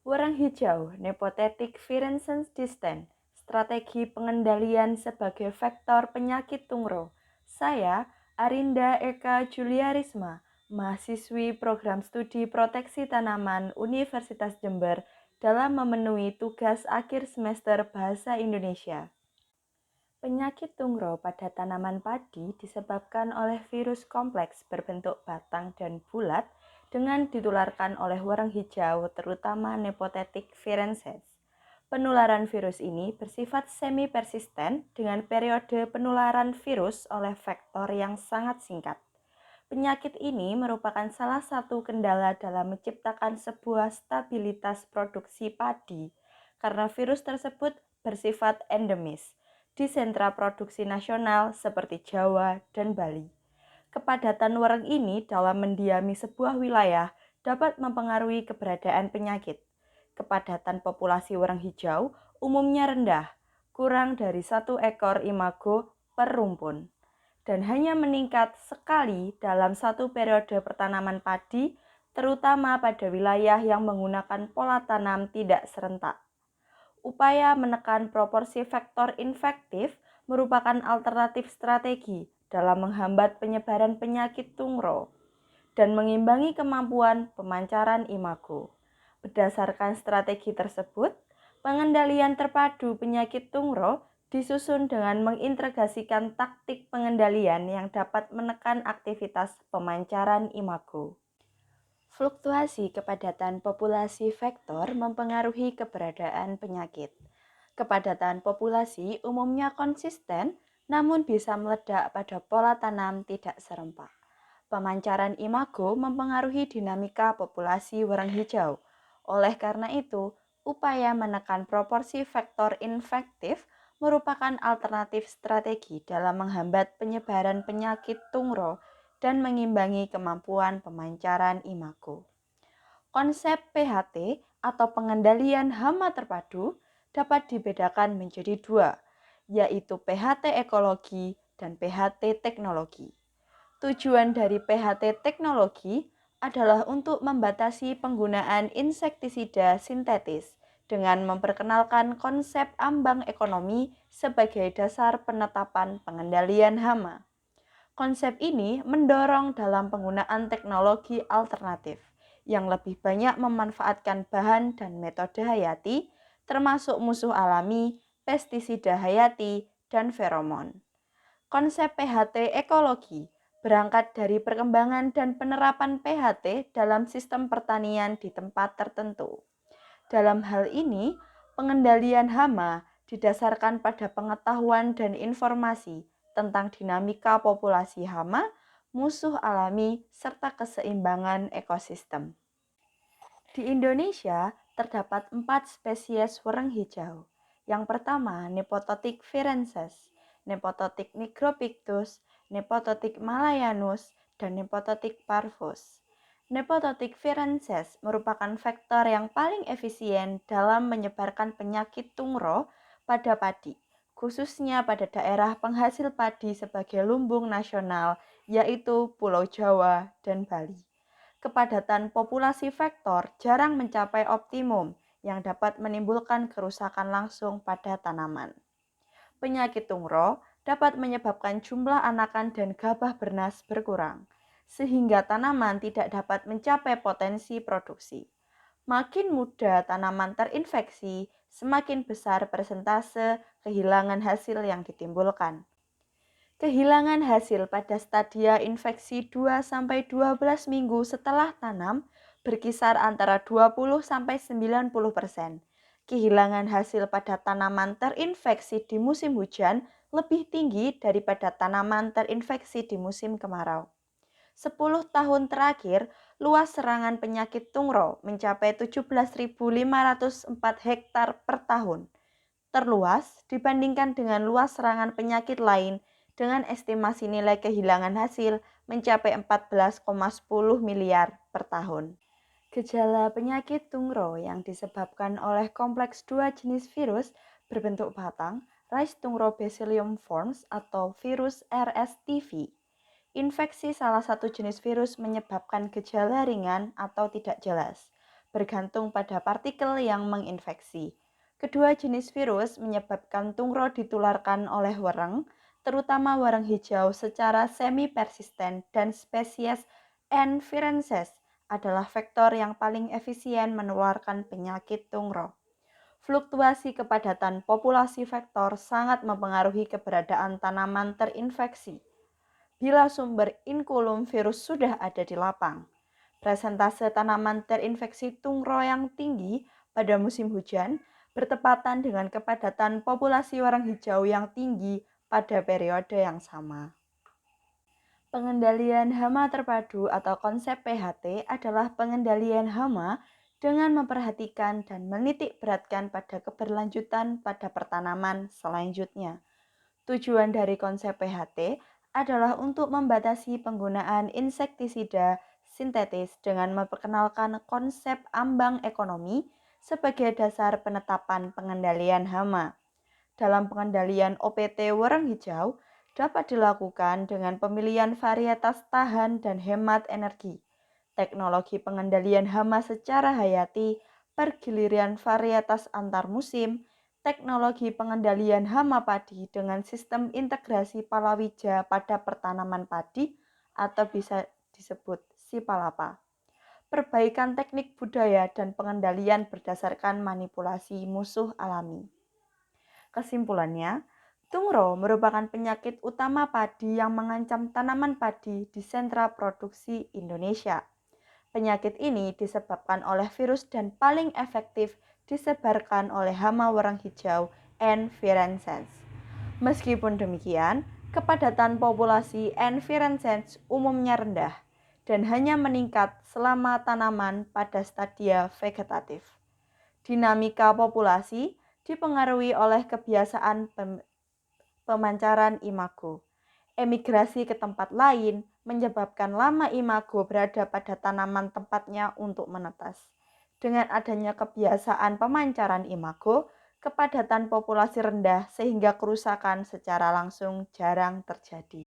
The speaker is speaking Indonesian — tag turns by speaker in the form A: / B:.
A: Werang hijau, Nepothetic virulence distant, strategi pengendalian sebagai vektor penyakit tungro. Saya, Arinda Eka Juliarisma, mahasiswi program studi proteksi tanaman Universitas Jember dalam memenuhi tugas akhir semester Bahasa Indonesia. Penyakit tungro pada tanaman padi disebabkan oleh virus kompleks berbentuk batang dan bulat dengan ditularkan oleh wereng hijau, terutama Nepothetic virenses. Penularan virus ini bersifat semi-persisten dengan periode penularan virus oleh vektor yang sangat singkat. Penyakit ini merupakan salah satu kendala dalam menciptakan sebuah stabilitas produksi padi karena virus tersebut bersifat endemis di sentra produksi nasional seperti Jawa dan Bali. Kepadatan wereng ini dalam mendiami sebuah wilayah dapat mempengaruhi keberadaan penyakit. Kepadatan populasi wereng hijau umumnya rendah, kurang dari 1 ekor imago per rumpun, dan hanya meningkat sekali dalam satu periode pertanaman padi, terutama pada wilayah yang menggunakan pola tanam tidak serentak. Upaya menekan proporsi vektor infektif merupakan alternatif strategi dalam menghambat penyebaran penyakit tungro dan mengimbangi kemampuan pemancaran imago. Berdasarkan strategi tersebut, pengendalian terpadu penyakit tungro disusun dengan mengintegrasikan taktik pengendalian yang dapat menekan aktivitas pemancaran imago. Fluktuasi kepadatan populasi vektor mempengaruhi keberadaan penyakit. Kepadatan populasi umumnya konsisten, namun bisa meledak pada pola tanam tidak serempak. Pemancaran imago mempengaruhi dinamika populasi wereng hijau. Oleh karena itu, upaya menekan proporsi vektor infektif merupakan alternatif strategi dalam menghambat penyebaran penyakit tungro dan mengimbangi kemampuan pemancaran imago. Konsep PHT atau pengendalian hama terpadu dapat dibedakan menjadi dua, yaitu PHT ekologi dan PHT teknologi. Tujuan dari PHT teknologi adalah untuk membatasi penggunaan insektisida sintetis dengan memperkenalkan konsep ambang ekonomi sebagai dasar penetapan pengendalian hama. Konsep ini mendorong dalam penggunaan teknologi alternatif yang lebih banyak memanfaatkan bahan dan metode hayati, termasuk musuh alami, pestisida hayati, dan feromon. Konsep PHT ekologi berangkat dari perkembangan dan penerapan PHT dalam sistem pertanian di tempat tertentu. Dalam hal ini, pengendalian hama didasarkan pada pengetahuan dan informasi tentang dinamika populasi hama, musuh alami, serta keseimbangan ekosistem. Di Indonesia, terdapat 4 spesies wereng hijau. Yang pertama, Nepototic virenses, Nepototic nigropictus, Nepototic malayanus, dan Nepototic parvus. Nepototic virenses merupakan vektor yang paling efisien dalam menyebarkan penyakit tungro pada padi, khususnya pada daerah penghasil padi sebagai lumbung nasional, yaitu Pulau Jawa dan Bali. Kepadatan populasi vektor jarang mencapai optimum yang dapat menimbulkan kerusakan langsung pada tanaman. Penyakit tungro dapat menyebabkan jumlah anakan dan gabah bernas berkurang, sehingga tanaman tidak dapat mencapai potensi produksi. Makin muda tanaman terinfeksi, semakin besar persentase kehilangan hasil yang ditimbulkan. Kehilangan hasil pada stadia infeksi 2-12 minggu setelah tanam berkisar antara 20-90%. Kehilangan hasil pada tanaman terinfeksi di musim hujan lebih tinggi daripada tanaman terinfeksi di musim kemarau. 10 tahun terakhir, luas serangan penyakit tungro mencapai 17.504 hektar per tahun. Terluas dibandingkan dengan luas serangan penyakit lain dengan estimasi nilai kehilangan hasil mencapai 14,10 miliar per tahun. Gejala penyakit tungro yang disebabkan oleh kompleks dua jenis virus berbentuk batang, Rice tungro Bacillium forms atau virus RSTV. Infeksi salah satu jenis virus menyebabkan gejala ringan atau tidak jelas. bergantung pada partikel yang menginfeksi. Kedua jenis virus menyebabkan tungro ditularkan oleh wereng, terutama wereng hijau secara semi-persisten, dan spesies N. virenses adalah vektor yang paling efisien menularkan penyakit tungro. Fluktuasi kepadatan populasi vektor sangat mempengaruhi keberadaan tanaman terinfeksi. Bila sumber inkulum virus sudah ada di lapang, presentase tanaman terinfeksi tungro yang tinggi pada musim hujan bertepatan dengan kepadatan populasi wereng hijau yang tinggi pada periode yang sama. Pengendalian hama terpadu atau konsep PHT adalah pengendalian hama dengan memperhatikan dan menitik beratkan pada keberlanjutan pada pertanaman selanjutnya. Tujuan dari konsep PHT adalah untuk membatasi penggunaan insektisida sintetis dengan memperkenalkan konsep ambang ekonomi sebagai dasar penetapan pengendalian hama. Dalam pengendalian OPT wereng hijau dapat dilakukan dengan pemilihan varietas tahan dan hemat energi, teknologi pengendalian hama secara hayati, pergiliran varietas antar musim, teknologi pengendalian hama padi dengan sistem integrasi palawija pada pertanaman padi atau bisa disebut sipalapa. Perbaikan teknik budaya dan pengendalian berdasarkan manipulasi musuh alami. Kesimpulannya, tungro merupakan penyakit utama padi yang mengancam tanaman padi di sentra produksi Indonesia. Penyakit ini disebabkan oleh virus dan paling efektif disebarkan oleh hama wereng hijau N. virescens. Meskipun demikian, kepadatan populasi N. virescens umumnya rendah dan hanya meningkat selama tanaman pada stadia vegetatif. Dinamika populasi dipengaruhi oleh kebiasaan pemancaran imago. Emigrasi ke tempat lain menyebabkan lama imago berada pada tanaman tempatnya untuk menetas. Dengan adanya kebiasaan pemancaran imago, kepadatan populasi rendah sehingga kerusakan secara langsung jarang terjadi.